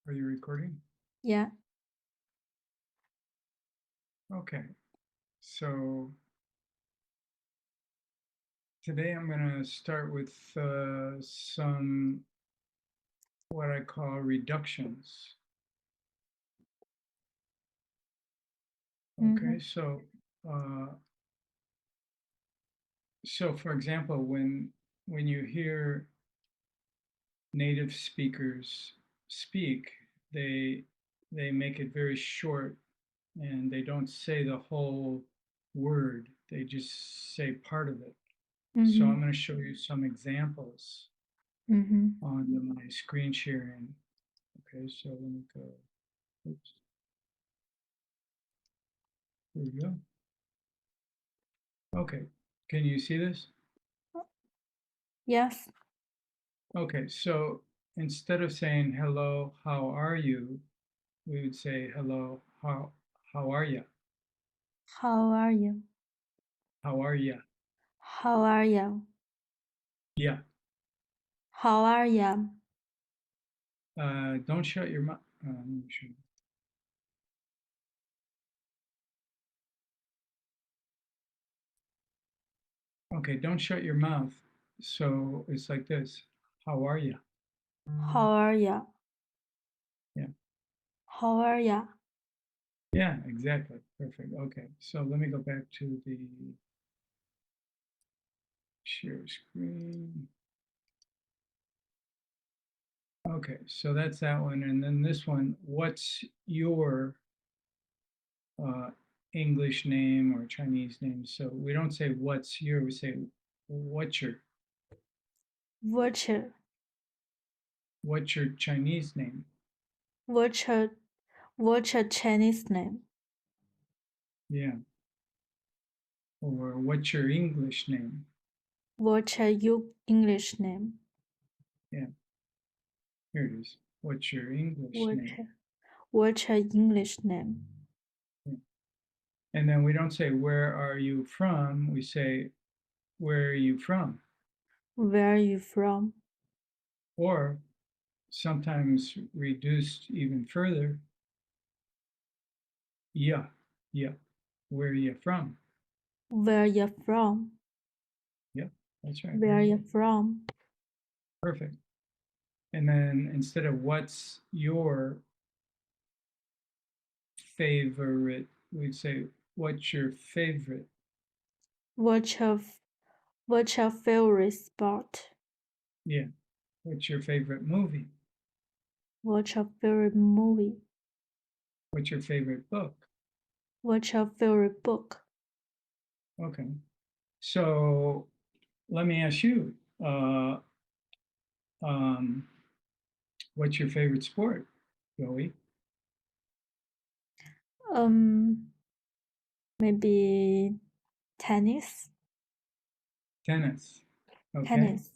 Are you recording? Yeah. Okay, so today I'm going to start with some what I call reductions. Okay, Mm-hmm. uh, so for example, when you hear native speakers speak, they they make it very short and they don't say the whole word. They just say part of it. So I'm Mm-hmm. going to show you some examples Mm-hmm. on my screen sharing. Okay, so let me go. Oops, here we go. Okay, can you see this? Yes. Okay, so instead of saying hello, how are you, we would say hello, how are you? How are you? How are you? How are you? Yeah. How are you? Don't shut your mouth. Okay, don't shut your mouth. So it's like this. How are you? How are you? Yeah. How are you? Yeah, exactly. Perfect. Okay, so let me go back to the share screen. Okay, so that's that one. And then this one, what's your uh, English name or Chinese name? So we don't say what's your, we say what's your, What's your what's your Chinese name? what's your what's your Chinese name? Yeah. Or what's your English name? What's your English name? Yeah, here it is. What's your English What's name? your, what's your English name? Yeah. And then we don't say where are you from? We say where are you from? Where are you from? Or sometimes reduced even further, yeah, yeah. Where are you from? Where you from? Yep, that's right. Where you from? Perfect. And then instead of what's your favorite, we'd say what's your favorite? What's your what's your favorite sport? Yeah. What's your favorite movie? What's your favorite movie? What's your favorite book? What's your favorite book? Okay. So let me ask you, um, what's your favorite sport, Yoey? Um, maybe tennis. Tennis. Okay. Tennis.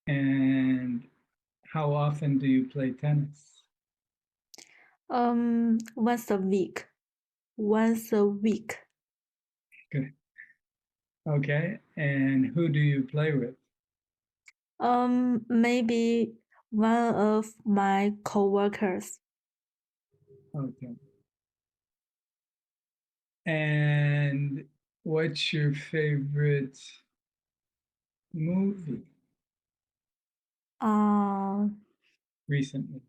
And how often do you play tennis? Once a week. Once a week. Good. Okay. And who do you play with? Maybe one of my coworkers. Okay. And what's your favorite movie Uh, recently?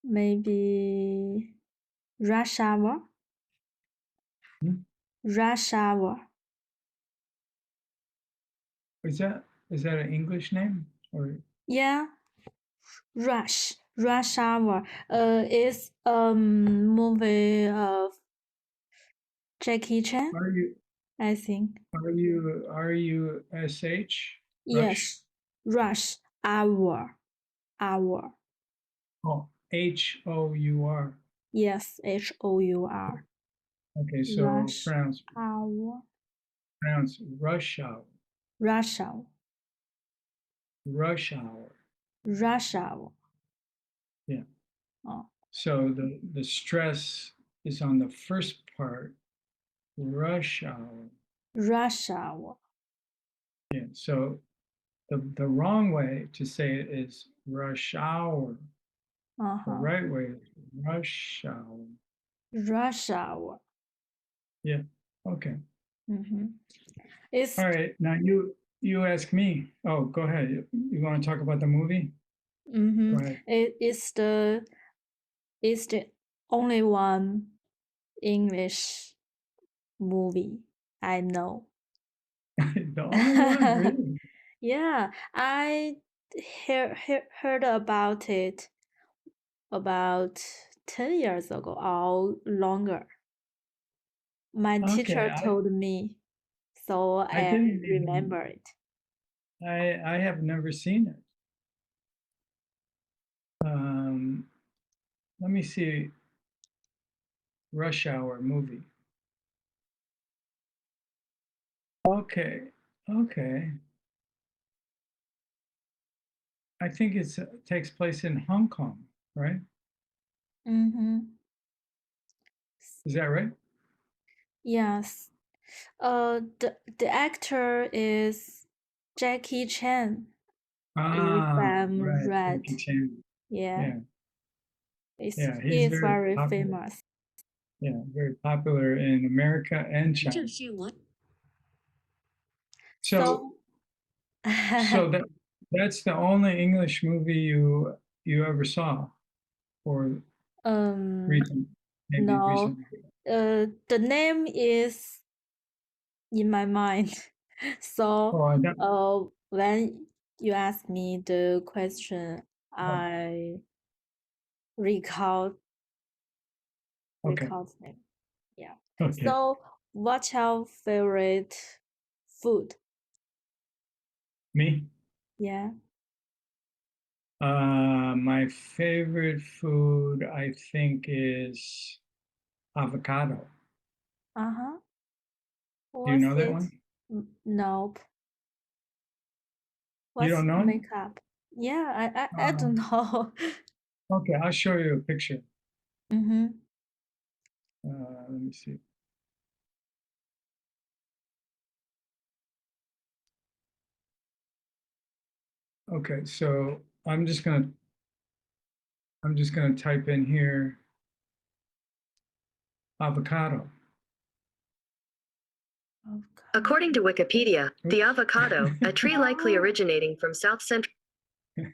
maybe rush hour. Hmm? Rush hour. Is that an English name or Yeah, rush hour. It's movie of Jackie Chan, are you I think. R-U-S-H? Rush? Yes, rush hour. Hour. Oh, H-O-U-R. Yes, HOUR. Okay, so Rush pronounce hour. pronounce rush hour. Rush hour. Rush hour. Rush hour. Yeah. Oh, So the stress is on the first part, rush hour. rush hour. Yeah. So the wrong way to say it is rush hour. The Uh-huh. right way is rush hour. Rush hour. Yeah. Okay. Mm-hmm. It's All right. Now you ask me. Oh, go ahead. You want to talk about the movie? mm-hmm. Go ahead. It's the only one English movie I know. The only one, really? Yeah, I heard about it about 10 years ago or longer. My Okay. teacher told me, so I I didn't even remember it. I have never seen it. Let me see. Rush Hour movie. Okay. Okay. I think it takes place in Hong Kong, right? Mm-hmm. Is that right? Yes. The actor is Jackie Chan, if Ah, I'm right. right. Jackie Chan. Yeah, Yeah. it's Yeah. he He's is very very popular. famous. Yeah. Very popular in America and China. So, So, so that's the only English movie you ever saw or um, recent, maybe no, recently. the name is in my mind. So, Oh, I don't. when you ask me the question, Oh, I recall okay. recall the name. Yeah. Okay. So, what's your favorite food? Me? Yeah. My favorite food, I think, is avocado. Uh-huh. Do you What's know that it? one? Nope. You What's don't know it? makeup? Yeah, I don't Um, know. okay, I'll show you a picture. Mm-hmm. Let me see. Okay, so I'm just gonna type in here avocado. According to Wikipedia, the Oops. avocado, a tree likely Ah, originating from South Central. You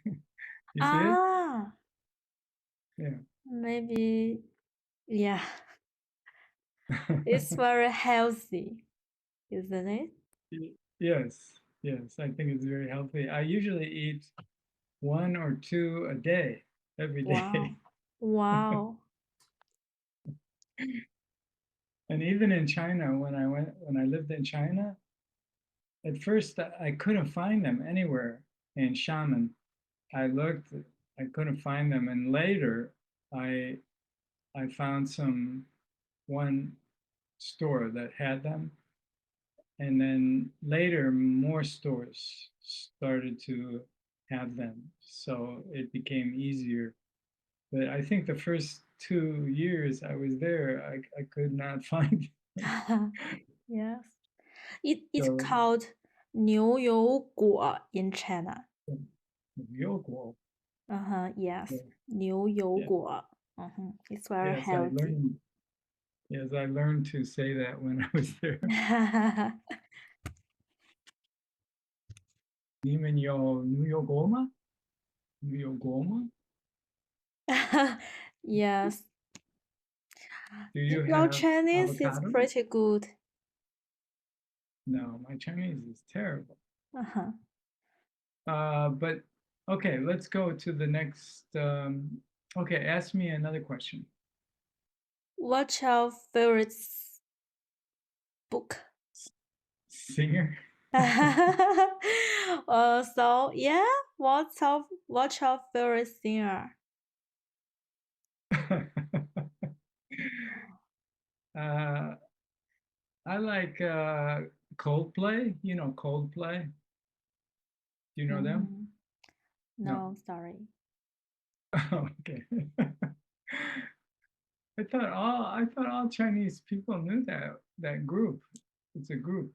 see it? ah, Yeah. maybe, yeah. It's very healthy, isn't it? Yes, yes, I think it's very healthy. I usually eat one or two a day, every Wow. day. Wow. And even in China, when I lived in China, at first I couldn't find them anywhere in Xiamen. I looked, I couldn't find them, and later I I found one store that had them, and then later more stores started to have them, so it became easier. But I think the first 2 years I was there, I could not find them. Yes. It's So called 牛油果 in China. 有果, Uh-huh, yes. yeah, 牛油果. Uh-huh. It's very yes, I healthy. learned. Yes, I learned to say that when I was there. 你们有牛油果吗？你有果吗？ Yes. Do you Your have Chinese is avocado? pretty good. No, my Chinese is terrible. Uh-huh. But okay, let's go to the next. Okay, ask me another question. What's your favorite book? Singer? So yeah, what's your favorite singer? uh, I like Coldplay. You know Coldplay. Do you know them? Mm-hmm. No. No, sorry. Okay. I thought all Chinese people knew that group. It's a group.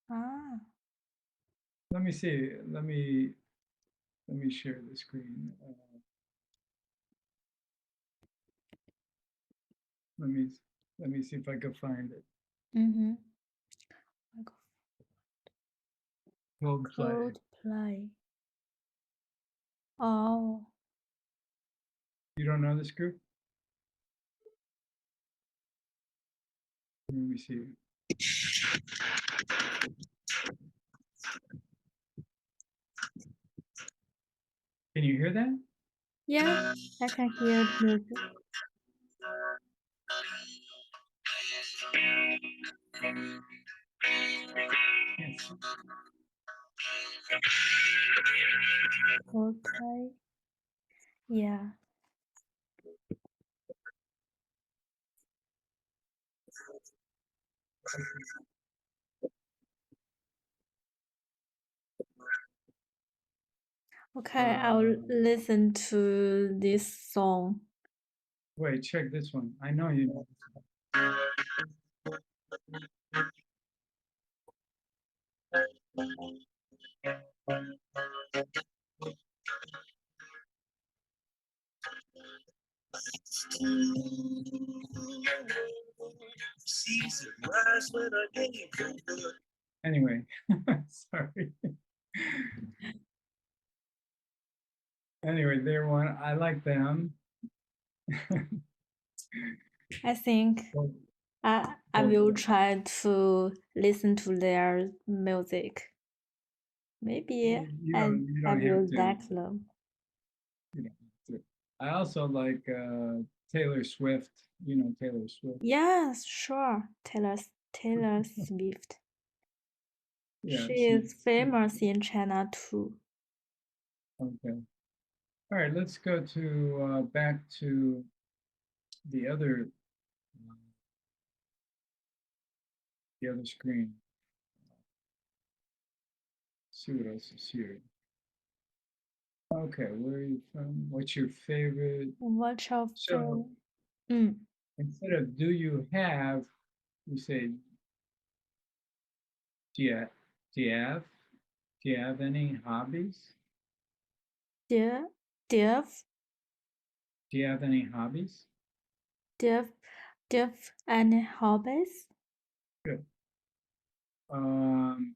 Ah. Let me see. Let me share the screen. Let me see if I can find it. Mm-hmm. Coldplay. Coldplay. Oh, You don't know this group? Let me see. Can you hear that? yeah, I can hear the music. Yes. Coldplay. Yeah. Okay, I'll listen to this song. Wait, check this one. I know you know. Anyway, sorry. Anyway, they're one. I like them. I think Well, I will try to listen to their music. Maybe you I don't will have to. like them. You don't have to. I also like Taylor Swift. You know Taylor Swift. Yes, sure. Taylor Swift. Yeah, She is famous in China too. okay. All right, let's go to back to uh, the other screen. See what else is here. Okay, where are you from? What's your favorite? What's your So favorite? instead of do you have, you say do you do you have do you have any hobbies? Do you Do you have any hobbies? have any hobbies? Good. Um,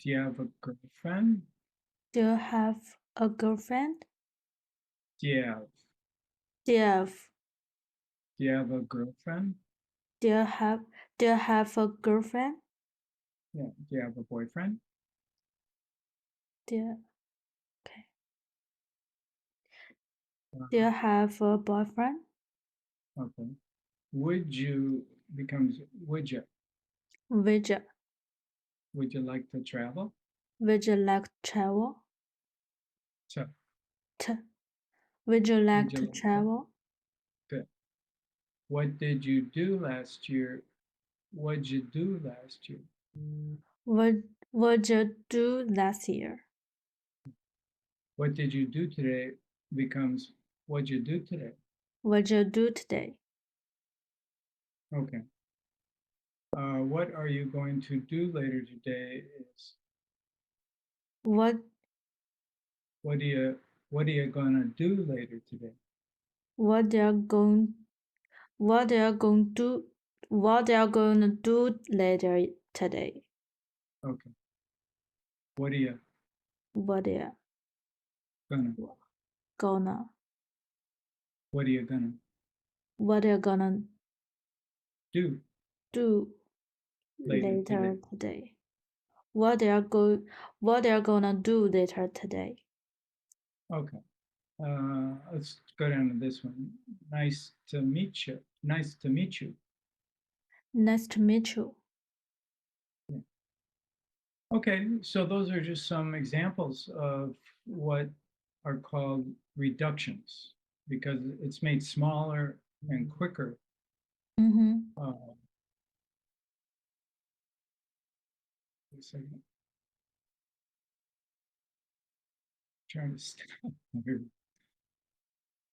do you have a girlfriend? Do you have a girlfriend? Do you have Do you have do you have a girlfriend? do you have do you have a girlfriend? Yeah. Do you have a boyfriend? Do you, okay. Uh, Do you have a boyfriend? okay. Would you becomes Would you would you like to travel? would you like to travel? So T would you would like you to like to? travel? Good. What did you do last year? What'd you do last year? What you do last year? What did you do today becomes what'd you do today? What you do today? Okay. What are you going to do later today is What what are you what are you gonna do later today? what they are going what they are going to what they are going to do later today? Okay. What are you What they are gonna gonna what are you gonna what they are gonna do do later today? later today? What they are gonna do later today? Okay. Let's go down to this one. Nice to meet you. Nice to meet you. Nice to meet you. Yeah. Okay, so those are just some examples of what are called reductions because it's made smaller and quicker. Mm-hmm. A second. Trying to stop here.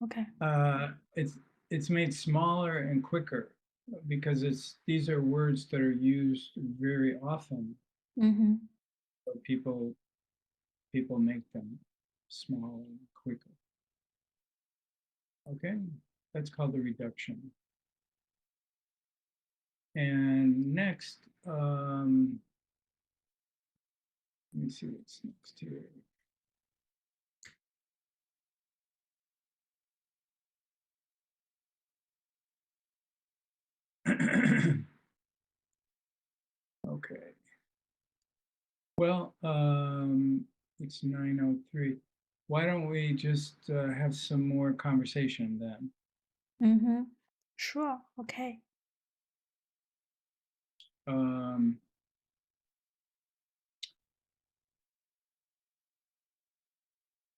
Okay. It's made smaller and quicker because these are words that are used very often. Mm-hmm. So people make them smaller and quicker. Okay, that's called the reduction. And next, let me see what's next here. Okay. Well, it's 9:03. Why don't we just have some more conversation then? Mm-hmm. Sure. Okay.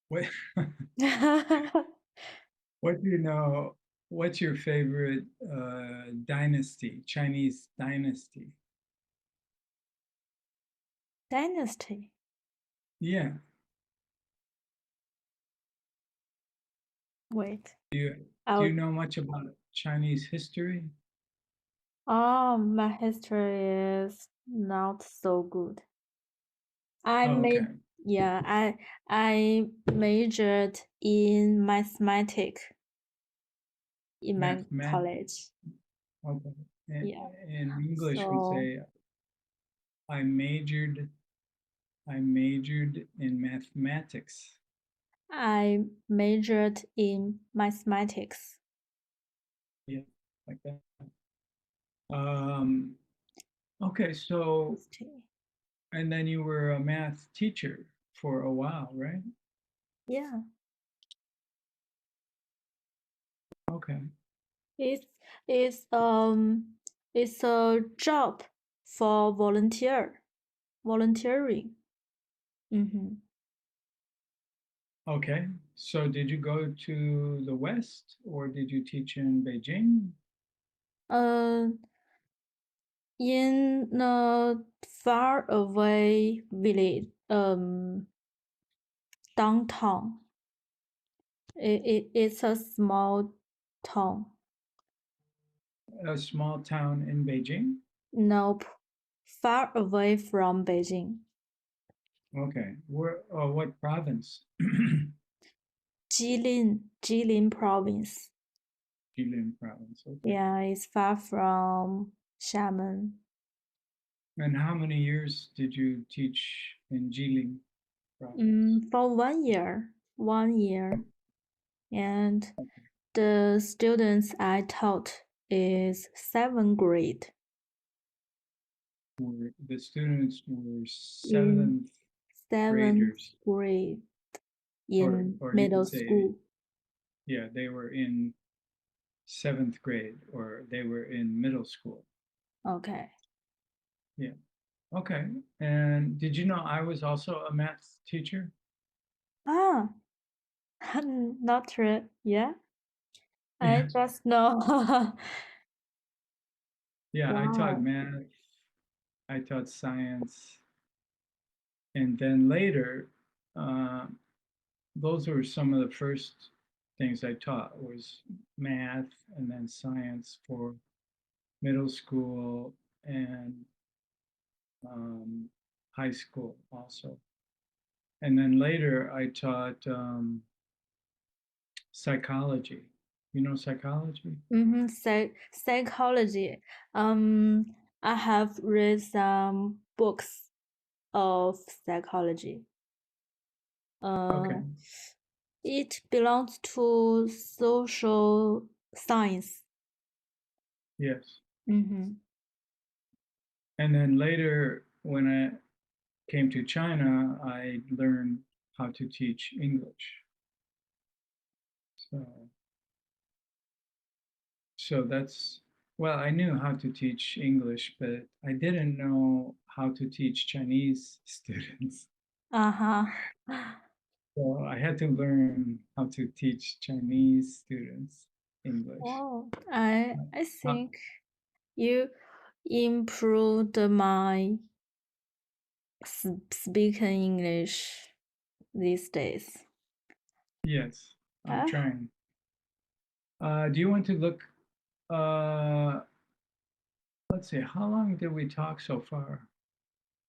What what do you know? What's your favorite dynasty, Chinese dynasty? Dynasty. Yeah. Wait. Do you I'll know much about Chinese history? Oh, my history is not so good. I Oh, okay. made yeah, I majored in mathematics in my Mathematics. college. Okay. Yeah. In English, we So say I majored in mathematics. I majored in mathematics. Yeah, like that. Okay, so and then you were a math teacher for a while, right? Yeah. Okay. It's it's um it's a job for volunteering. Mm-hmm. Okay. So did you go to the West or did you teach in Beijing? Uh, in a far away village, downtown. It's a small town. A small town in Beijing? Nope, far away from Beijing. Okay. Where, what province? Jilin province. Jilin province. Okay. Yeah, it's far from Xiamen. And how many years did you teach in Jilin province? For 1 year, and the students I taught is 7th grade Were the students were in seventh 7th graders, grade or in you middle could say, school. yeah, they were in seventh grade, or they were in middle school. Okay. Yeah. Okay. And did you know I was also a math teacher? Ah, not true. Yeah, I Yeah. just know. Yeah, I taught Wow. math, I taught science, and then later, uh, those were some of the first things I taught was math and then science for middle school and high school also. And then later I taught psychology. You know psychology? Mm-hmm. Psychology. I have read some books of psychology. Okay. It belongs to social science. Yes. Mm-hmm. And then later, when I came to China, I learned how to teach English. So, so that's, well, I knew how to teach English, but I didn't know how to teach Chinese students. Uh-huh. So I had to learn how to teach Chinese students English. Oh, I Uh, think you improved my speaking English these days. yes, I'm Ah, trying. Do you want to look, uh, let's see, how long did we talk so far?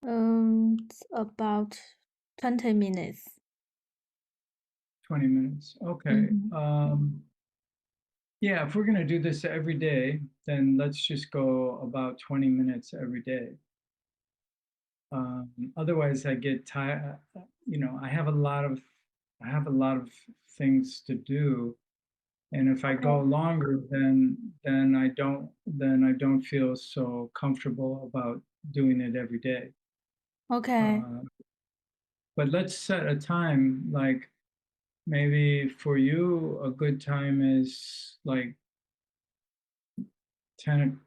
It's about 20 minutes. 20 minutes. Okay. Mhm. Yeah, if we're going to do this every day, then let's just go about 20 minutes every day. Otherwise, I get tired. I have a lot of things to do, and if I go Okay. longer, then I don't feel so comfortable about doing it every day. Okay. But let's set a time, like maybe for you, a good time is like 10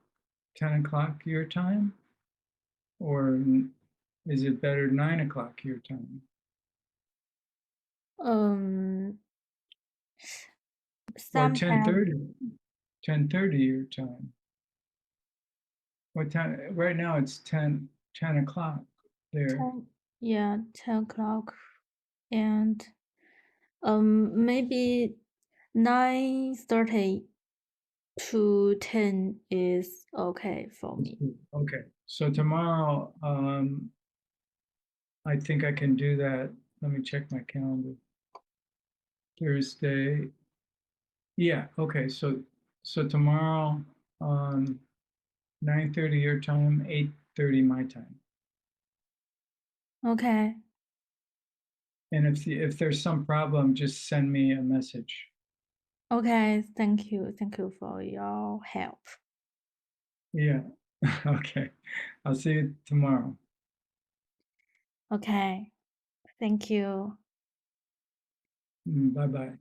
o'clock your time, or is it better 9 o'clock your time, Um, or sometime 10:30 your time? What time? Right now it's 10 o'clock there. 10, yeah, 10 o'clock, and maybe 9:30 to 10 is okay for me. Okay, so tomorrow, I think I can do that. Let me check my calendar. Thursday. Yeah, okay, so tomorrow, 9:30 your time, 8:30 my time. Okay. And if there's some problem, just send me a message. Okay, thank you. Thank you for your help. Yeah. Okay. I'll see you tomorrow. Okay. Thank you. Bye-bye.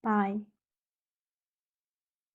Bye.